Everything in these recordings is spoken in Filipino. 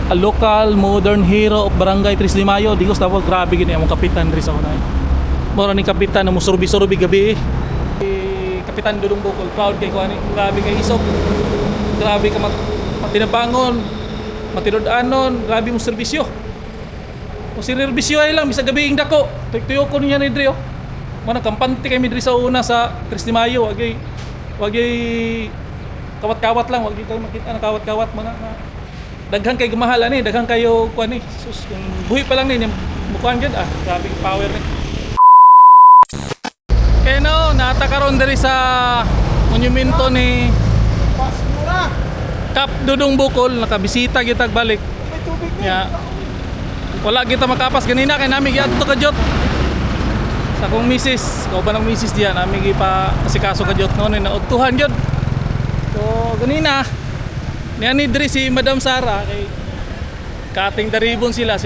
a local modern hero of Barangay Tres de Mayo. Digos tawag, grabe gini among kapitan diri sa unay. Mora ni kapitan mo surbi-surbi gabi. Kapitan Dudong Bukol, proud kay kuani. Grabe kay isog. Grabe ka matinabangon, matinud-anon, grabe mo serbisyo. O sinerbisyo ay lang bisag gabi ing dako. Tuyo ko niya ni diri oh. Mana kampante kay mi diri sa una sa Tres de Mayo, wagay kawat-kawat lang, wag kayo makita na kawat-kawat mga daghan kay gumahal ani, daghan kayo kuan ni. Sus, kung buhi pa lang ni mukuan gyud grabe power ni. Kaya no, naata karon diri sa monumento ni Pasmura. Kap Dudong Bukol, nakabisita kita balik. May tubig Ya. Wala kita makapas ganina kay nami gyud to kajot. Sa kong misis, kauban ng misis diyan, nami gipa asikaso kajot noon na utuhan gyud. So ganina niani diri si Madam Sara kay kating daribon sila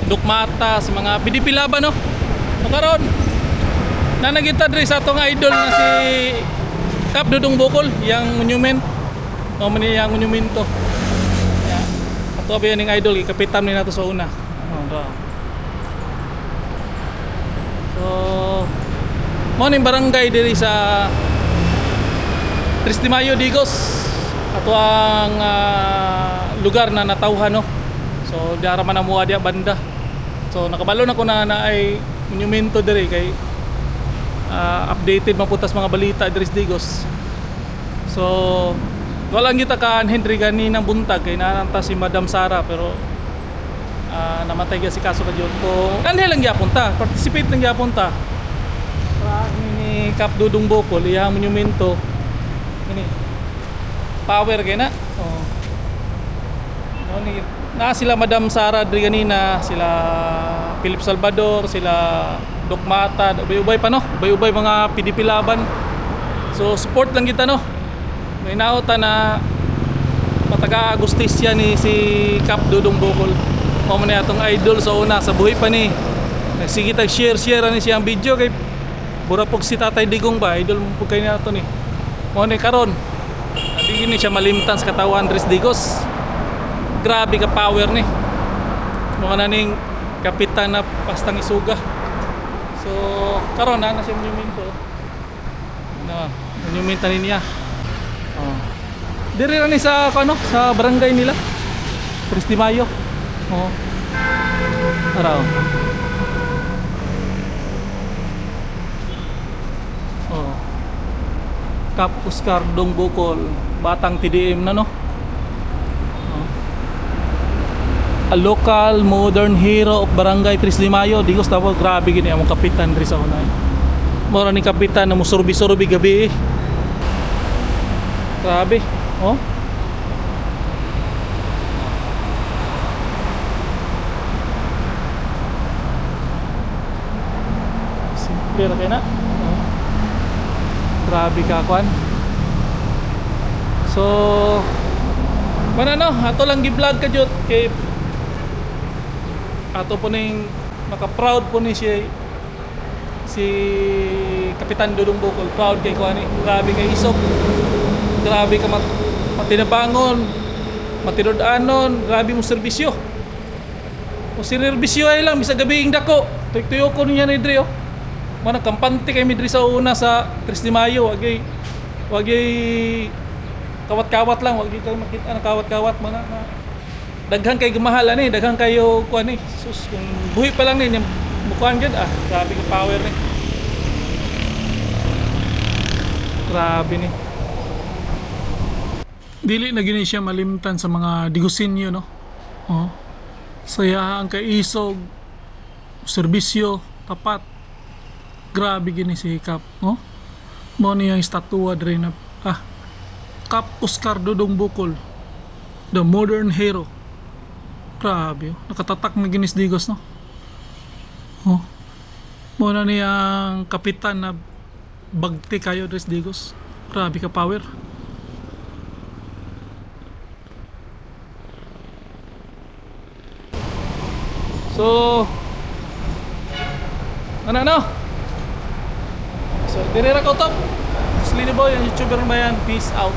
dukmata sa mga pidipilaba no. Karon na nagita diri sa atong idol na si Kap Dudong Bukol, yang monument. No man yang monumento. Ya. Ato ba ning idol kapitan ni nato sa una. So mo ning barangay diri sa Tres de Mayo, Digos. Ato ang lugar na natawhan no. So diara man amuha dia banda. So nakabalo na ko na ay monumento diri kay updated maputas mga balita diri sa Digos. So wala kita ka Henry ganina buntag kay nananta si Madam Sara pero namatay gyud si kaso kadyon ko. Kanhi lang gyapon ta, participate lang gyapon ta. Para ni Kap Dudong Bukol iya monumento. Ini power kay na. Oh. No ni na sila Madam Sara diri ganina, sila Philip Salvador, sila Dukmata, ubay-ubay pa no, ubay-ubay mga pidipilaban. So support lang kita no. May naota na mataga agustisya ni si Kap Dudong Bukol. Mao man atong idol sa una sa buhi pa ni. Nagsige tag share ani siyang video kay bura pug si Tatay Digong ba idol mo pug kay nato ni. Mao ni karon. Di gini siya malimtan sa katawan Dres Digos. Grabe ka power ni. Mao na ning kapitan na pastang isuga. So karon na siya monumento. Na monumento niya. Oh. Diri ra ni sa ano sa barangay nila. Tres de Mayo. Oh. Araw. Oh. Kap Oscar Dudong Bukol, batang TDM na no. Oh. A local modern hero of Barangay Tres de Mayo. Digos tawag, grabe gini among kapitan diri sa unay. Mora ni kapitan na mo surbi-surbi gabi. Grabe. Oh. Simple ra kay na. Oh. Grabe ka kwan. So manano, ato lang gi-vlog ka jud kay ato po ning maka-proud po ni si Kapitan Dudong Bukol, proud kay kuani. Grabe kay isog. Grabe ka matinabangon, matinud-anon, grabe mo serbisyo. O sinerbisyo ay lang bisag gabi ing dako. Tuyo ko niya ni diri oh. Mana kampante kay mi diri sa una sa Tres de Mayo, wagay kawat-kawat lang, wag kayo makita na kawat-kawat mana daghan kay gumahal ani, daghan kayo kuan ni. Sus, kung buhi pa lang ni mukuan gyud grabe ka power ni. Grabe ni. Dili na gini siya malimtan sa mga Digosinyo no. Oh. Saya ang kay isog, serbisyo, tapat. Grabe gini si Kap, oh. Mo niya estatwa diri na Kap Oscar Dudong Bukol, the modern hero. Grabe, oh. Nakatatak na ginis Digos no. Oh. Mo na niyang kapitan na bagti kayo Dres Digos. Grabe ka power. So ano? So dire ra ko top. Slini Boy, ang YouTuber na yan. Peace out.